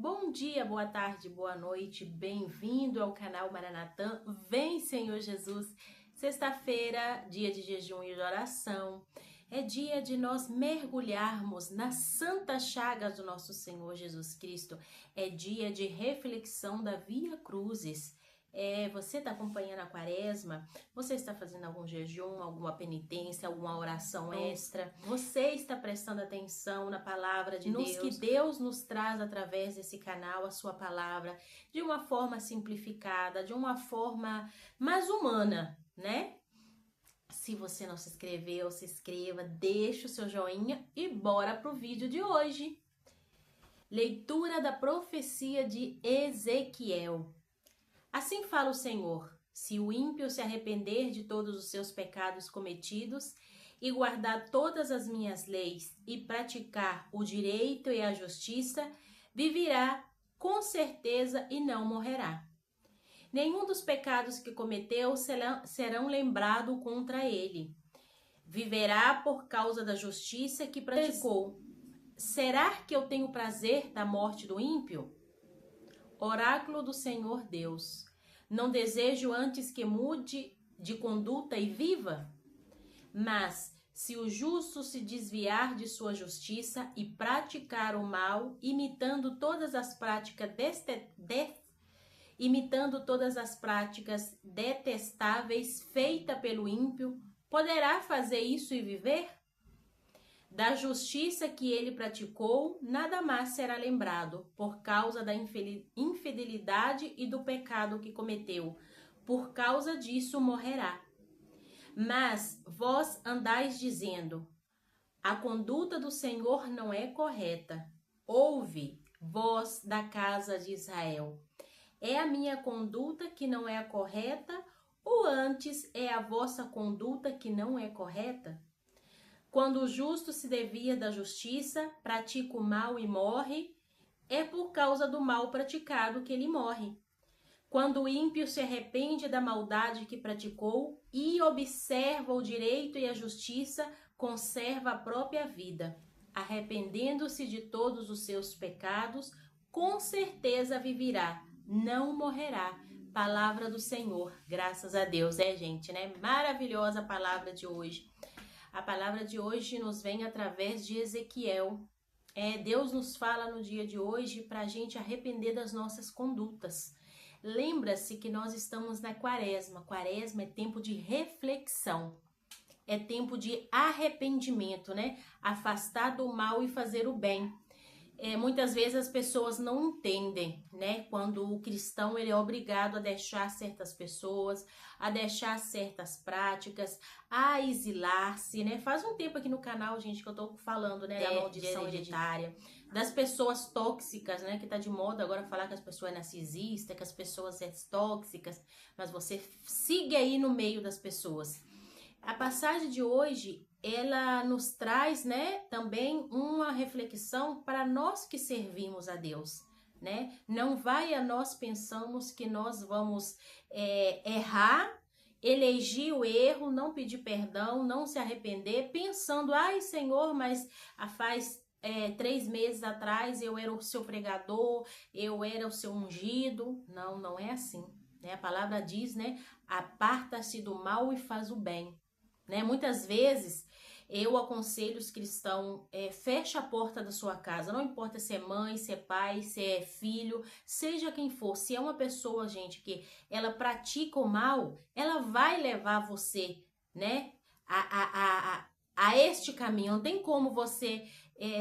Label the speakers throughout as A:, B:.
A: Bom dia, boa tarde, boa noite, bem-vindo ao canal Maranatã. Vem, Senhor Jesus. Sexta-feira, dia de jejum e de oração. É dia de nós mergulharmos nas santas chagas do nosso Senhor Jesus Cristo. É dia de reflexão da Via Crucis. Você está acompanhando a quaresma? Você está fazendo algum jejum, alguma penitência, alguma oração extra? Você está prestando atenção na palavra de Deus? Que Deus nos traz através desse canal, a sua palavra, de uma forma simplificada, de uma forma mais humana, né? Se você não se inscreveu, se inscreva, deixa o seu joinha e bora pro vídeo de hoje. Leitura da profecia de Ezequiel. Assim fala o Senhor: se o ímpio se arrepender de todos os seus pecados cometidos e guardar todas as minhas leis e praticar o direito e a justiça, viverá com certeza e não morrerá. Nenhum dos pecados que cometeu serão lembrados contra ele. Viverá por causa da justiça que praticou. Será que eu tenho prazer da morte do ímpio? Oráculo do Senhor Deus. Não desejo antes que mude de conduta e viva? Mas, se o justo se desviar de sua justiça e praticar o mal, imitando todas as práticas detestáveis feitas pelo ímpio, poderá fazer isso e viver? Da justiça que ele praticou, nada mais será lembrado, por causa da infidelidade e do pecado que cometeu. Por causa disso morrerá. Mas vós andais dizendo: a conduta do Senhor não é correta. Ouve, vós da casa de Israel. É a minha conduta que não é a correta, ou antes é a vossa conduta que não é correta? Quando o justo se desvia da justiça, pratica o mal e morre, é por causa do mal praticado que ele morre. Quando o ímpio se arrepende da maldade que praticou e observa o direito e a justiça, conserva a própria vida. Arrependendo-se de todos os seus pecados, com certeza viverá, não morrerá. Palavra do Senhor, graças a Deus, gente, né? Maravilhosa a palavra de hoje. A palavra de hoje nos vem através de Ezequiel. Deus nos fala no dia de hoje para a gente arrepender das nossas condutas. Lembra-se que nós estamos na quaresma. Quaresma é tempo de reflexão. É tempo de arrependimento, né? Afastar do mal e fazer o bem. Muitas vezes as pessoas não entendem, né? Quando o cristão ele é obrigado a deixar certas pessoas, a deixar certas práticas, a exilar-se, né? Faz um tempo aqui no canal, gente, que eu tô falando, né? Da maldição hereditária, das pessoas tóxicas, né? Que tá de moda agora falar que as pessoas é narcisista, que as pessoas são tóxicas, mas você siga aí no meio das pessoas. A passagem de hoje, ela nos traz, né, também uma reflexão para nós que servimos a Deus, né? Não vai a nós pensamos que nós vamos errar, elegir o erro, não pedir perdão, não se arrepender, pensando, ai Senhor, mas faz 3 meses atrás eu era o seu pregador, eu era o seu ungido. Não, não é assim, né? A palavra diz, né, aparta-se do mal e faz o bem. Né? Muitas vezes eu aconselho os cristãos, fecha a porta da sua casa, não importa se é mãe, se é pai, se é filho, seja quem for, se é uma pessoa, gente, que ela pratica o mal, ela vai levar você, né, a este caminho. Não tem como você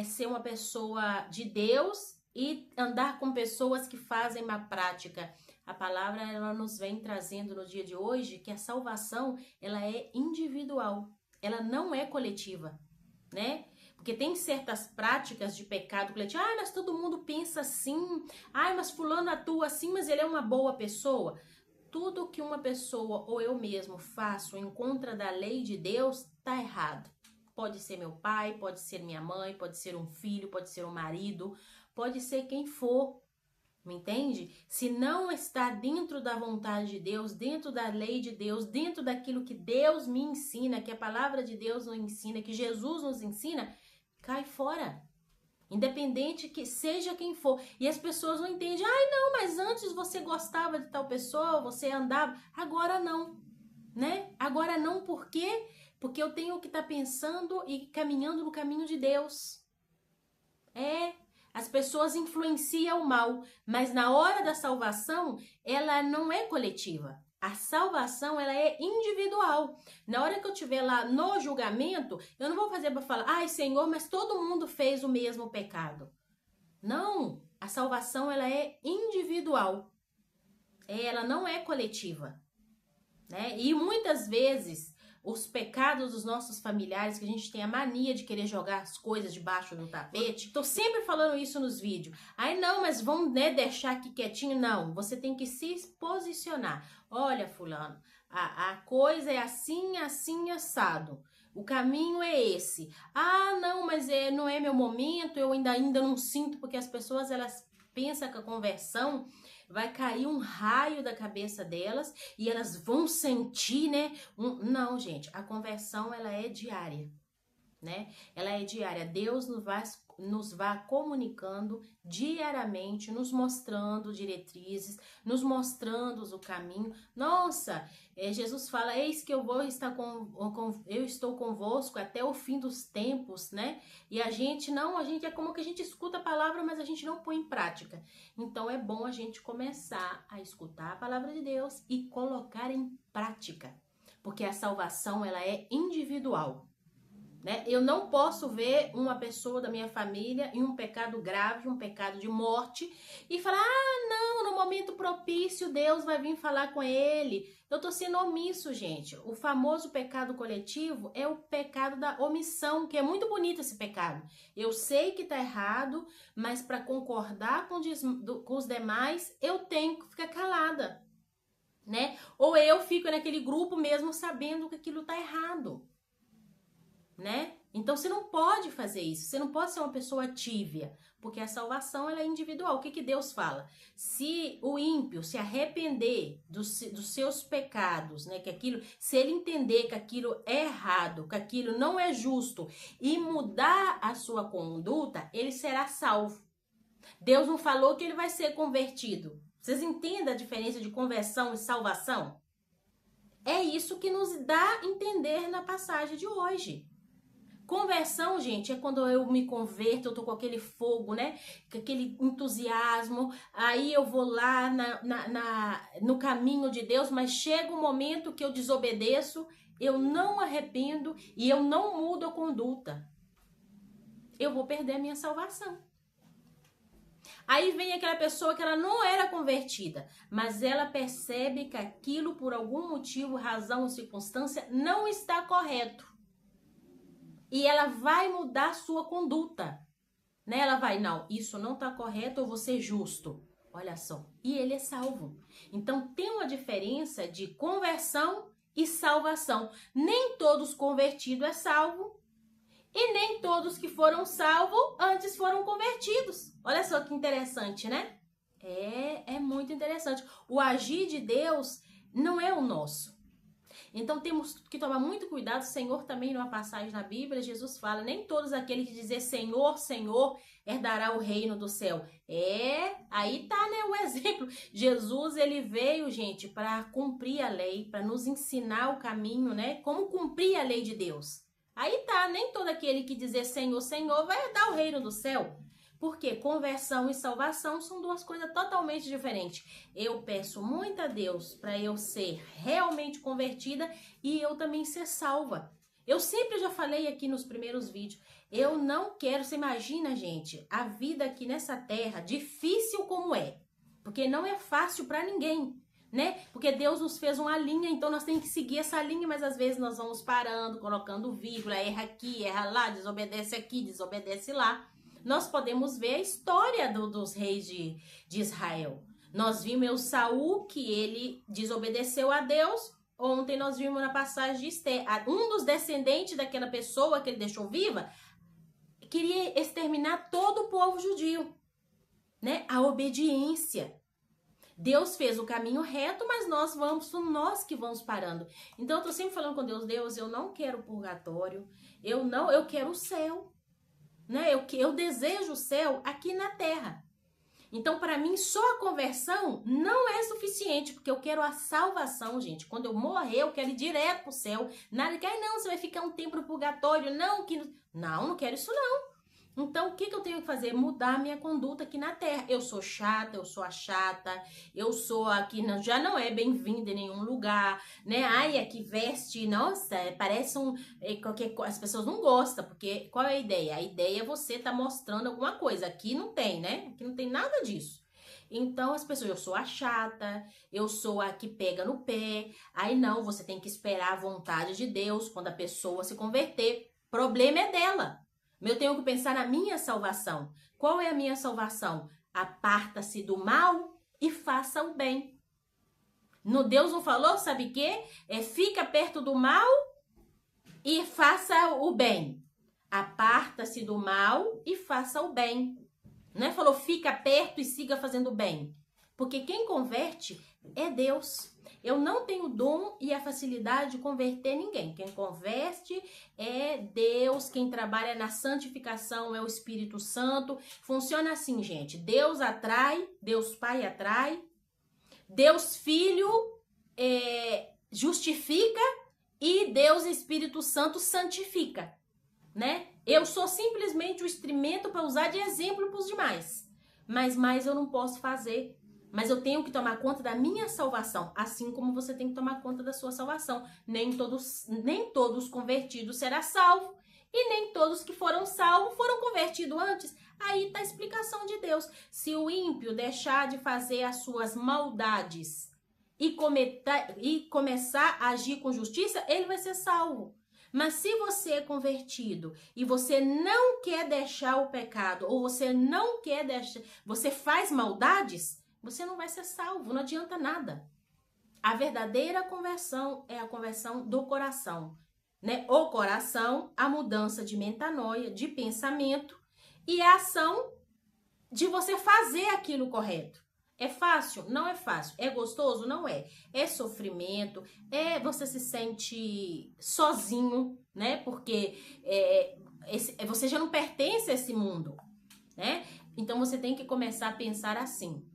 A: ser uma pessoa de Deus e andar com pessoas que fazem má prática. A palavra ela nos vem trazendo no dia de hoje que a salvação ela é individual, ela não é coletiva, né? Porque tem certas práticas de pecado coletivo. Mas todo mundo pensa assim. Mas fulano atua assim, mas ele é uma boa pessoa. Tudo que uma pessoa ou eu mesmo faço em contra da lei de Deus tá errado. Pode ser meu pai, pode ser minha mãe, pode ser um filho, pode ser um marido, pode ser quem for. Me entende? Se não está dentro da vontade de Deus, dentro da lei de Deus, dentro daquilo que Deus me ensina, que a palavra de Deus nos ensina, que Jesus nos ensina, cai fora. Independente que seja quem for. E as pessoas não entendem. Ai, não, mas antes você gostava de tal pessoa, você andava. Agora não, né? Agora não, por quê? Porque eu tenho que estar pensando e caminhando no caminho de Deus. As pessoas influenciam o mal, mas na hora da salvação, ela não é coletiva. A salvação, ela é individual. Na hora que eu estiver lá no julgamento, eu não vou fazer para falar, ai, Senhor, mas todo mundo fez o mesmo pecado. Não, a salvação, ela é individual. Ela não é coletiva, né? E muitas vezes, os pecados dos nossos familiares, que a gente tem a mania de querer jogar as coisas debaixo do tapete. Tô sempre falando isso nos vídeos. Ai, não, mas vamos, né, deixar aqui quietinho. Não, você tem que se posicionar. Olha, fulano, a coisa é assim, assim, assado. O caminho é esse. Ah, não, mas não é meu momento, eu ainda não sinto, porque as pessoas, elas pensam que a conversão vai cair um raio da cabeça delas e elas vão sentir, né? Não, gente, a conversão, ela é diária, né? Ela é diária. Deus nos vai comunicando diariamente, nos mostrando diretrizes, nos mostrando o caminho. Nossa, Jesus fala, eis que eu vou estar eu estou convosco até o fim dos tempos, né? E a gente é como que a gente escuta a palavra, mas a gente não põe em prática. Então é bom a gente começar a escutar a palavra de Deus e colocar em prática, porque a salvação, ela é individual. Né? Eu não posso ver uma pessoa da minha família em um pecado grave, um pecado de morte, e falar, ah, não, no momento propício Deus vai vir falar com ele. Eu tô sendo omisso, gente. O famoso pecado coletivo é o pecado da omissão, que é muito bonito esse pecado. Eu sei que tá errado, mas para concordar com os demais, eu tenho que ficar calada, né? Ou eu fico naquele grupo mesmo sabendo que aquilo tá errado, né? Então você não pode fazer isso, você não pode ser uma pessoa tívia, porque a salvação, ela é individual. O que Deus fala? Se o ímpio se arrepender dos seus pecados, né, se ele entender que aquilo é errado, que aquilo não é justo e mudar a sua conduta, ele será salvo. Deus não falou que ele vai ser convertido. Vocês entendem a diferença de conversão e salvação? É isso que nos dá a entender na passagem de hoje. Conversão, gente, é quando eu me converto, eu tô com aquele fogo, né? Com aquele entusiasmo, aí eu vou lá no caminho de Deus, mas chega um momento que eu desobedeço, eu não arrependo e eu não mudo a conduta. Eu vou perder a minha salvação. Aí vem aquela pessoa que ela não era convertida, mas ela percebe que aquilo, por algum motivo, razão ou circunstância, não está correto. E ela vai mudar a sua conduta, né? Ela vai, não, isso não tá correto, eu vou ser justo. Olha só, e ele é salvo. Então tem uma diferença de conversão e salvação. Nem todos convertidos é salvo e nem todos que foram salvos antes foram convertidos. Olha só que interessante, né? É muito interessante. O agir de Deus não é o nosso. Então temos que tomar muito cuidado. O Senhor também, numa passagem na Bíblia, Jesus fala, nem todos aqueles que dizem Senhor, Senhor, herdará o reino do céu. Aí tá, né, o exemplo. Jesus, ele veio, gente, para cumprir a lei, para nos ensinar o caminho, né, como cumprir a lei de Deus. Aí tá, nem todo aquele que dizer Senhor, Senhor vai herdar o reino do céu. Porque conversão e salvação são duas coisas totalmente diferentes. Eu peço muito a Deus para eu ser realmente convertida e eu também ser salva. Eu sempre já falei aqui nos primeiros vídeos, eu não quero, você imagina, gente, a vida aqui nessa terra, difícil como é. Porque não é fácil para ninguém, né? Porque Deus nos fez uma linha, então nós temos que seguir essa linha, mas às vezes nós vamos parando, colocando vírgula, erra aqui, erra lá, desobedece aqui, desobedece lá. Nós podemos ver a história dos reis de Israel. Nós vimos o Saul, que ele desobedeceu a Deus. Ontem nós vimos na passagem de Esther. Um dos descendentes daquela pessoa que ele deixou viva, queria exterminar todo o povo judio, né? A obediência. Deus fez o caminho reto, mas nós que vamos parando. Então eu tô sempre falando com Deus, Deus, eu não quero purgatório, eu quero o céu. né? Eu desejo o céu aqui na terra. Então, para mim, só a conversão não é suficiente, porque eu quero a salvação, gente. Quando eu morrer, eu quero ir direto pro céu. Nada que, não, você vai ficar um tempo no purgatório. Não, não quero isso não. Então, o que eu tenho que fazer? Mudar a minha conduta aqui na terra. Eu sou chata, eu sou a chata, eu sou aqui, já não é bem-vinda em nenhum lugar, né? Ai, aqui veste, nossa, parece qualquer coisa. As pessoas não gostam, porque qual é a ideia? A ideia é você tá mostrando alguma coisa. Aqui não tem, né? Aqui não tem nada disso. Então, as pessoas, eu sou a chata, eu sou a que pega no pé. Aí não, você tem que esperar a vontade de Deus quando a pessoa se converter. Problema é dela. Eu tenho que pensar na minha salvação. Qual é a minha salvação? Aparta-se do mal e faça o bem. No Deus não falou, sabe o quê? Fica perto do mal e faça o bem. Aparta-se do mal e faça o bem. Não é falou fica perto e siga fazendo o bem. Porque quem converte é Deus. Eu não tenho dom e a facilidade de converter ninguém. Quem converte é Deus, quem trabalha na santificação é o Espírito Santo. Funciona assim, gente. Deus atrai, Deus Pai atrai, Deus Filho justifica e Deus Espírito Santo santifica, né? Eu sou simplesmente o instrumento para usar de exemplo para os demais. Mas mais eu não posso fazer. Mas eu tenho que tomar conta da minha salvação, assim como você tem que tomar conta da sua salvação. Nem todos convertidos será salvo, e nem todos que foram salvos foram convertidos antes. Aí está a explicação de Deus. Se o ímpio deixar de fazer as suas maldades e começar a agir com justiça, ele vai ser salvo. Mas se você é convertido e você não quer deixar o pecado, ou você não quer deixar, você faz maldades, você não vai ser salvo, não adianta nada. A verdadeira conversão é a conversão do coração, né? O coração, a mudança de metanoia, de pensamento e a ação de você fazer aquilo correto. É fácil? Não é fácil. É gostoso? Não é. É sofrimento, você se sente sozinho, né? Porque você já não pertence a esse mundo, né? Então você tem que começar a pensar assim.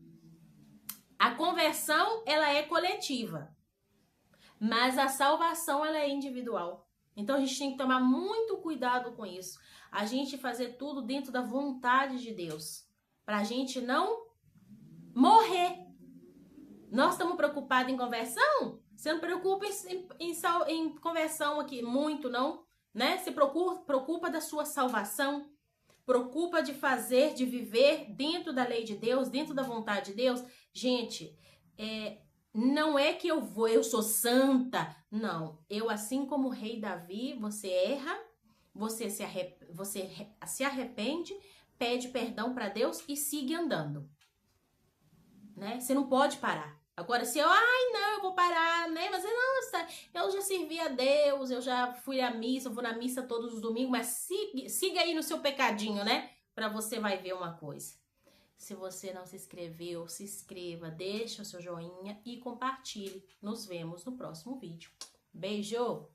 A: A conversão, ela é coletiva, mas a salvação, ela é individual. Então, a gente tem que tomar muito cuidado com isso. A gente fazer tudo dentro da vontade de Deus, para a gente não morrer. Nós estamos preocupados em conversão? Você não preocupa em conversão aqui muito, não, né? Se preocupa da sua salvação. Preocupa de fazer, de viver dentro da lei de Deus, dentro da vontade de Deus. Gente, não é que eu sou santa. Não, eu assim como o rei Davi, você erra, você se arrepende, pede perdão para Deus e siga andando. Né? Você não pode parar. Agora, se eu vou parar, né? Mas, nossa, eu já servi a Deus, eu já fui à missa, eu vou na missa todos os domingos, mas siga aí no seu pecadinho, né? Pra você vai ver uma coisa. Se você não se inscreveu, se inscreva, deixa o seu joinha e compartilhe. Nos vemos no próximo vídeo. Beijo!